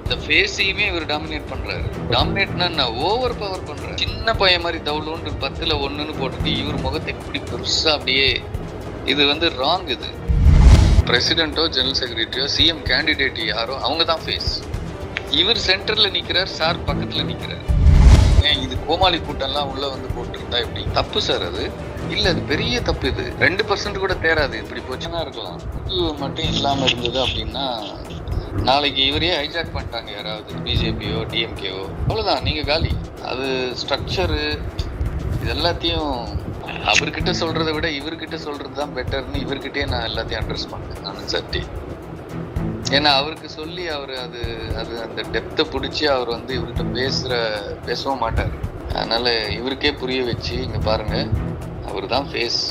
இந்த ஃபேஸையுமே இவர் டாமினேட் பண்றாரு. டாமினேட்னா ஓவர் பவர் பண்றாரு. சின்ன பையன் மாதிரி தவுளோன்னு 10ல் 1ன்னு போட்டுட்டு இவர் முகத்தை இப்படி பெருசா அப்படியே, இது ராங். இது பிரசிடென்ட்டோ ஜெனரல் செக்ரட்டரியோ சிஎம் கேண்டிடேட் யாரோ அவங்க தான் ஃபேஸ். இவர் சென்டர்ல நிக்கிறார், சார் பக்கத்துல நிக்கிறார். இது கோமாளி கூட்டம்லாம் உள்ள போட்டுருந்தா எப்படி? தப்பு சார் அது. இல்ல, அது பெரிய தப்பு. இது 2% கூட தேராது. இப்படி போச்சுன்னா இருக்கலாம். இது மட்டும் இல்லாம இருந்தது அப்படின்னா நாளைக்கு இவரே ஹைஜாக் பண்ணிட்டாங்க யாராவது, பிஜேபியோ டிஎம்கேவோ, அவ்வளவுதான், நீங்க காலி. அது ஸ்ட்ரக்சரு இது எல்லாத்தையும் அவர்கிட்ட சொல்றதை விட இவர்கிட்ட சொல்றது தான் பெட்டர்னு இவர்கிட்டயே நான் எல்லாத்தையும் அட்ரஸ் பண்ணேன் நானும் சட்டி. ஏன்னா அவருக்கு சொல்லி அவர் அது அந்த டெப்த்தை பிடிச்சி அவர் இவர்கிட்ட பேசவும் மாட்டார். அதனால இவருக்கே புரிய வச்சு, இங்க பாருங்க, அவர் தான் ஃபேஸ்.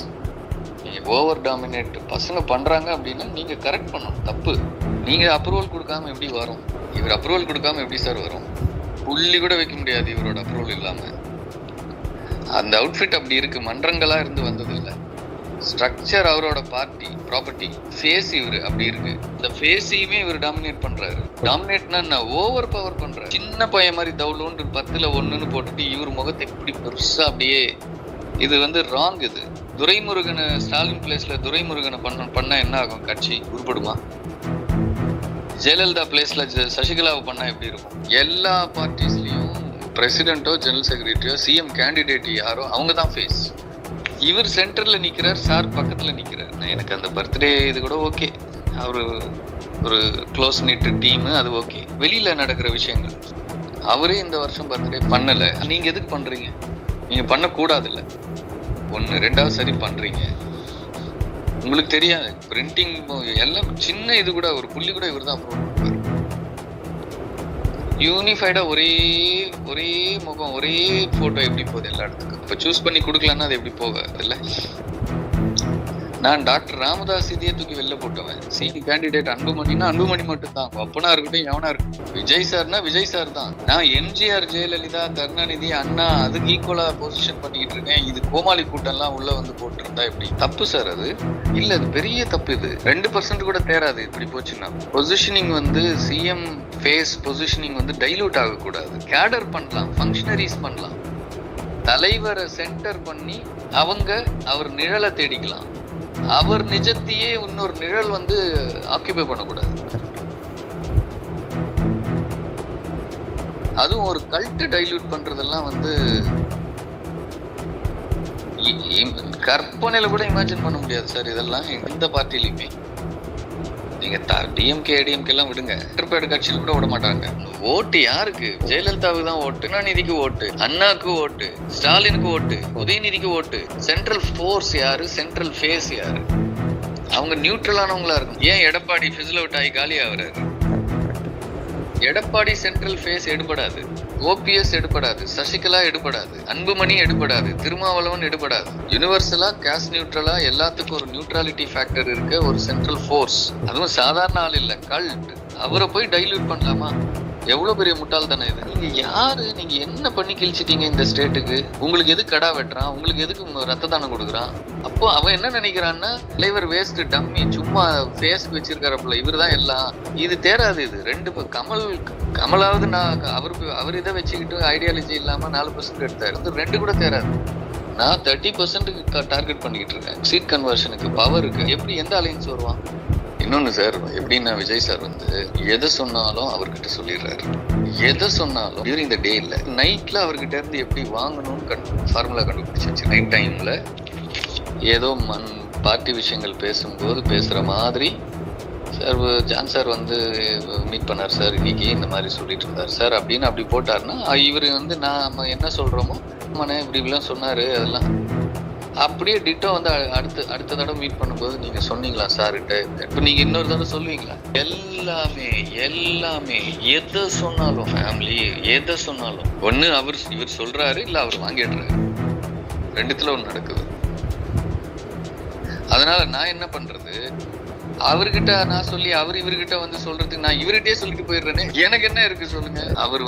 நீங்க ஓவர் டாமினேட் பசங்க பண்றாங்க அப்படின்னா நீங்க கரெக்ட் பண்ணணும். தப்பு. நீங்க அப்ரூவல் கொடுக்காம எப்படி வரும்? இவர் அப்ரூவல் கொடுக்காம எப்படி சார் வரும்? புள்ளி கூட வைக்க முடியாது இவரோட அப்ரூவல் இல்லாம. அந்த அவுட்ஃபிட் அப்படி இருக்கு. மன்றங்களா இருந்து வந்தது இல்லை. ஸ்ட்ரக்சர் அவரோட பார்ட்டி ப்ராப்பர்ட்டி. ஃபேஸ் இவரு அப்படி இருக்கு. இந்த ஃபேஸையுமே இவர் டாமினேட் பண்றாரு. டாமினேட்னா ஓவர் பவர் பண்றாரு. சின்ன பையன் மாதிரி தவுளோன்னு 10ல் 1ன்னு போட்டுட்டு இவர் முகத்தை இப்படி பெருசா அப்படியே, இது ராங். இது துரைமுருகனை ஸ்டாலின் பிளேஸ்ல துரைமுருகனை பண்ணா என்ன ஆகும்? கட்சி உருப்படுமா? ஜெயலலிதா பிளேஸ்ல சசிகலாவை பண்ணா எப்படி இருக்கும்? எல்லா பார்ட்டிஸ்லயும் பிரசிடென்ட்டோ ஜெனரல் செக்ரட்டரியோ சிஎம் கேண்டிடேட் யாரோ அவங்க தான் ஃபேஸ். இவர் சென்டர்ல நிக்கிறார், சார் பக்கத்துல நிக்கிறார். எனக்கு அந்த பர்த்டே இது கூட ஓகே, அவரு ஒரு க்ளோஸ் நிட் டீம், அது ஓகே. வெளியில நடக்கிற விஷயங்கள் அவரே இந்த வருஷம் பர்த்டே பண்ணல. நீங்க எதுக்கு பண்றீங்க? நீங்க பண்ணக்கூடாது இல்ல. 1 2வது சரி பண்றீங்க. உங்களுக்கு தெரியாது பிரிண்டிங் எல்லாம் சின்ன இது கூட ஒரு புள்ளி கூட இவர் தான் அப்ரூவ் பண்ணுவார். யூனிஃபைடா ஒரே முகம் ஒரே போட்டோ எப்படி போகுது எல்லா இடத்துக்கும்? இப்ப சூஸ் பண்ணி கொடுக்கலன்னா அது எப்படி போகாது இல்ல? நான் டாக்டர் ராமதாஸ் இதையே தூக்கி வெளில போட்டுவேன். சிடி கேண்டிடேட் அன்புமணினா அன்புமணி மட்டும் தான். அப்பனா இருக்கட்டும், எவனா இருக்கட்டும். விஜய் சார்னா விஜய் சார் தான். நான் எம்ஜிஆர், ஜெயலலிதா, கருணாநிதி, அண்ணா அதுக்கு ஈக்குவலா பொசிஷன் பண்ணிக்கிட்டு இருக்கேன். இது கோமாளி கூட்டம்லாம் உள்ள போட்டுருந்தா எப்படி? தப்பு சார் அது. இல்ல, அது பெரிய தப்பு. இது 2% கூட தேராது. இப்படி போச்சுன்னா positioning CM face positioning dilute ஆகக்கூடாது. கேடர் பண்ணலாம், ஃபங்க்ஷனரிஸ் பண்ணலாம். தலைவரை சென்டர் பண்ணி அவர் நிழலை தேடிக்கலாம். அவர் நிஜத்தையே இன்னொரு நிழல் ஆக்கிபை பண்ணக்கூடாது. அதுவும் ஒரு கல்ட் டைல்யூட் பண்றதெல்லாம் கற்பனையில கூட இமேஜின் பண்ண முடியாது சார். இதெல்லாம் எந்த பார்ட்டிலையுமே நீங்க டிஎம்கே ஏடிஎம்கே எல்லாம் விடுங்க, திருப்பேடு கட்சியில் கூட விட மாட்டாங்க. ஓட்டு யாருக்கு? ஜெயலலிதாவுக்கு தான் ஓட்டு, கருணாநிதிக்கு ஓட்டு, அண்ணாக்கு ஓட்டு, ஸ்டாலினுக்கு ஓட்டு, உதயநிதிக்கு ஓட்டு. சென்ட்ரல் ஃபோர்ஸ் யாரு? சென்ட்ரல் ஃபேஸ் யாரு? அவங்க நியூட்ரலானவங்களா இருக்கும். ஏன் எடப்பாடி ஃபிசில் அவுட் ஆகி காலி ஆகுறாரு? எடப்பாடி சென்ட்ரல் ஃபேஸ் எடுபடாது, ஓபிஎஸ் எடுபடாது, சசிகலா எடுபடாது, அன்புமணி எடுபடாது, திருமாவளவன் எடுபடாது. யுனிவர்சலா கேஸ்ட் நியூட்ரலா எல்லாத்துக்கும் ஒரு நியூட்ராலிட்டி ஃபேக்டர் இருக்க ஒரு சென்ட்ரல் ஃபோர்ஸ். அதுவும் சாதாரண ஆள் இல்ல, கல்ட். அவரை போய் டைல்யூட் பண்ணலாமா? எவ்வளவு பெரிய முட்டாள் தானே இது. நீங்க யாரு? நீங்க என்ன பண்ணி கிழிச்சிட்டீங்க இந்த ஸ்டேட்டுக்கு? உங்களுக்கு எது கடா வெட்டுறான்? உங்களுக்கு எதுக்கு ரத்த தானம் கொடுக்குறான்? அப்போ அவன் என்ன நினைக்கிறான்னா, தலைவர் வேஸ்ட் டம்மி, சும்மா ஃபேஸ்க்கு வச்சிருக்காருல, இவர் தான் எல்லாம். இது தேராது. இது 2 கமலாவது நான் அவர் இதை வச்சுக்கிட்டு ஐடியாலஜி இல்லாம 4% எடுத்தாரு. 2 கூட தேராது. நான் 30% டார்கெட் பண்ணிக்கிட்டு இருக்கேன். சீட் கன்வர்ஷனுக்கு பவருக்கு எப்படி எந்த அலைன்ஸ் வருவான்? இன்னொன்னு சார், எப்படின்னா விஜய் சார் எதை சொன்னாலும் அவர்கிட்ட சொல்லிடுறாரு. எதை சொன்னாலும் டியூரிங் த டே இல்ல, நைட்ல அவர்கிட்ட இருந்து எப்படி வாங்கணும்னு ஃபார்முலா கண்டுபிடிச்சாச்சு. நைட் டைம்ல ஏதோ பார்ட்டி விஷயங்கள் பேசும்போது பேசுற மாதிரி சார், ஜான் சார் மீட் பண்ணார் சார், இன்னைக்கு இந்த மாதிரி சொல்லிட்டு இருந்தார் சார் அப்படின்னு அப்படி போட்டாருன்னா, இவர் நாம என்ன சொல்றோமோ இப்படிலாம் சொன்னாரு, அதெல்லாம் அப்படியே டிட்டோ அடுத்த தடவை மீட் பண்ணும்போது நீங்க சொன்னீங்களா சார்கிட்ட? இப்ப நீங்க இன்னொரு தடவை சொல்லுவீங்களா? எல்லாமே எதை சொன்னாலும் ஃபேமிலி எதை சொன்னாலும் ஒண்ணு இவர் சொல்றாரு, இல்ல அவர் வாங்கிடுறாரு. 2த்துல ஒண்ணு நடக்குது. அதனால நான் என்ன பண்றது? அவர்கிட்ட நான் சொல்லி அவர் இவர்கிட்ட சொல்றதுக்கு நான் இவர்கிட்டயே சொல்லிட்டு போயிடுறேனே. எனக்கு என்ன இருக்கு சொல்லுங்க? அவர்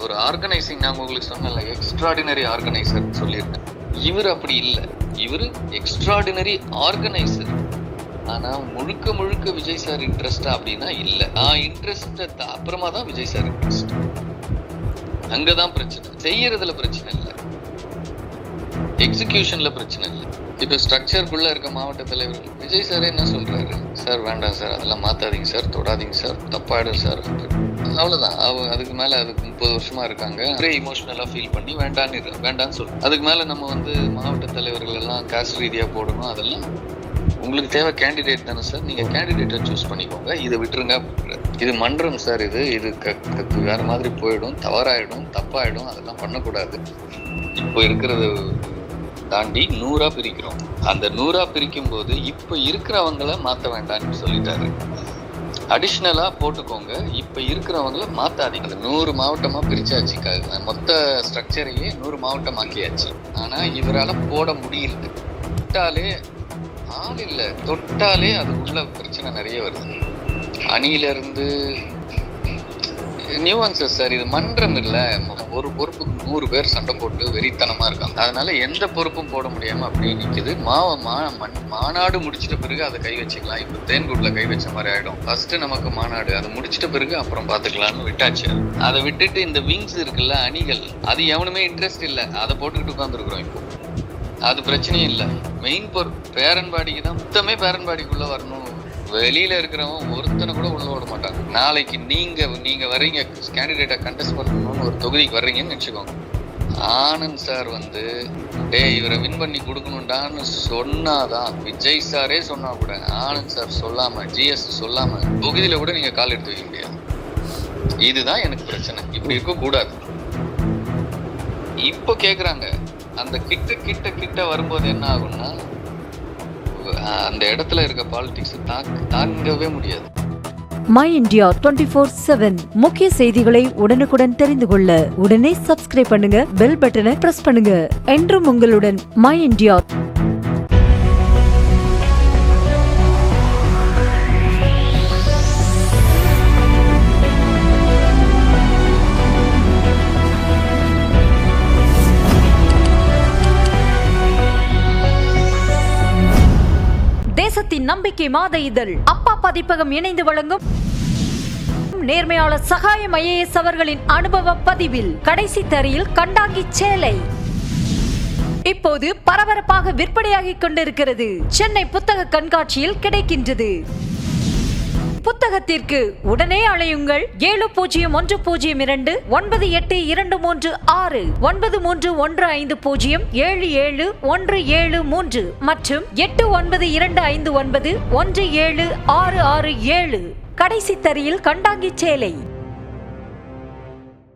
ஒரு ஆர்கனைசிங், நான் உங்களுக்கு சொன்னல, எக்ஸ்ட்ராடினரி ஆர்கனைசர் சொல்லியிருக்கேன். இவர் அப்படி இல்லை. இவர் எக்ஸ்ட்ராடினரி ஆர்கனைசர். ஆனா முழுக்க முழுக்க விஜய் சார் இன்ட்ரெஸ்டா அப்படின்னா இல்ல. இன்ட்ரெஸ்ட் அப்புறமா தான் விஜய் சார் இன்ட்ரெஸ்ட். அங்கதான் பிரச்சனை. செய்யறதுல பிரச்சனை இல்ல, எக்ஸிகியூஷன்ல பிரச்சனை இல்ல. இப்ப ஸ்ட்ரக்சருக்குள்ள இருக்க மாவட்ட தலைவர் விஜய் சார் என்ன சொல்றாரு, சார் வேண்டாம் சார், அதெல்லாம் மாத்தாதீங்க சார், தொடாதீங்க சார், தப்பாயிடும் சார். அவ்வளவுதான். அதுக்கு மேல அதுக்கு 30 வருஷமா இருக்காங்க. ஒரே இமோஷனலா ஃபீல் பண்ணி வேண்டான்னு சொல்றோம். அதுக்கு மேல நம்ம மாவட்ட தலைவர்கள் எல்லாம் காஸ்ட் ரீதியா போடணும். அதெல்லாம் உங்களுக்கு தேவை கேண்டிடேட் தானே சார், நீங்க கேண்டிடேட்டை சூஸ் பண்ணிக்கோங்க, இதை விட்டுருங்க. இது மன்றம் சார், இது வேற மாதிரி போயிடும், தவறாயிடும், தப்பாயிடும், அதெல்லாம் பண்ணக்கூடாது. இப்போ இருக்கிறது தாண்டி 100 பிரிக்கிறோம். அந்த 100 பிரிக்கும் போது இப்ப இருக்கிறவங்கள மாத்த வேண்டாம்னு சொல்லிட்டாரு. அடிஷ்னலா போட்டுக்கோங்க, இப்ப இருக்கிறவங்கள மாத்தாதீங்க. அந்த 100 மாவட்டமா பிரிச்சாச்சு, மொத்த ஸ்ட்ரக்சரையே 100 மாவட்டம் ஆக்கியாச்சு. ஆனா இவரால போட முடியல. தொட்டாலே ஆள் இல்ல, தொட்டாலே அதுக்குள்ள பிரச்சனை நிறைய வருது. அணியில இருந்து நியூவான்சஸ் சார், இது மன்றம் இல்ல. ஒரு பொறுப்புக்கு 100 பேர் சண்டை போட்டு வெறித்தனமா இருக்காங்க. அதனால எந்த பொறுப்பும் போட முடியாம அப்படியே நிக்குது. மாநாடு முடிச்சிட்ட பிறகு அதை கை வச்சுக்கலாம். இப்ப தேன்கூட்ல கை வச்ச மாதிரி ஆயிடும். ஃபர்ஸ்ட் நமக்கு மாநாடு, அதை முடிச்சிட்ட பிறகு அப்புறம் பாத்துக்கலாம்னு விட்டாச்சு. அதை விட்டுட்டு இந்த விங்ஸ் இருக்குல்ல, அணிகள், அது எவனுமே இன்ட்ரெஸ்ட் இல்ல, அதை போட்டுக்கிட்டு உட்காந்துருக்குறோம். இப்போ அது பிரச்சனையும் இல்ல. மெயின் பேரன்பாடிக்கு தான் மொத்தமே பேரன்பாடிக்குள்ள வரணும். வெளியில இருக்கிறவன் ஒருத்தனை கூட உள்ள விட மாட்டாங்க. நாளைக்கு நீங்க வர்றீங்க, கேண்டிடேட்டை கண்டெஸ்ட் பண்ணணும்னு ஒரு தொகுதிக்கு வர்றீங்கன்னு நினைச்சுக்கோங்க. ஆனந்த் சார் இவரை வின் பண்ணி கொடுக்கணும்டான்னு சொன்னாதான், விஜய் சாரே சொன்னா கூட ஆனந்த் சார் சொல்லாம, ஜிஎஸ் சொல்லாம தொகுதியில கூட நீங்க கால் எடுத்து வைக்க முடியாது. இதுதான் எனக்கு பிரச்சனை. இப்படி இருக்க கூடாது. இப்போ கேக்குறாங்க, அந்த கிட்ட வரும்போது என்ன ஆகும்னா, அந்த இடத்துல இருக்க பாலிடிக்ஸ் தாங்கவே முடியாது. மை இந்தியா 24/7 முக்கிய செய்திகளை உடனுக்குடன் தெரிந்து கொள்ள உடனே சப்ஸ்கிரைப் பண்ணுங்க, பெல் பட்டனை பிரஸ் பண்ணுங்க. என்றும் உங்களுடன் மை இந்தியா. தேசத்தின் நம்பிக்கை மாத இதழ் அப்பா பதிப்பகம் இணைந்து வழங்கும் நேர்மையாளர் சகாயம் IAS அவர்களின் அனுபவ பதிவில் கடைசி தரியில் கண்டாங்கி சேலை இப்போது பரபரப்பாக விற்பனையாகிக் கொண்டிருக்கிறது. சென்னை புத்தக கண்காட்சியில் கிடைக்கின்றது. புத்தகத்திற்கு உடனே அழையுங்கள் 701002 9823 9315077173 மற்றும் 8925917667. கடைசி தரியில் கண்டாங்கி சேலை.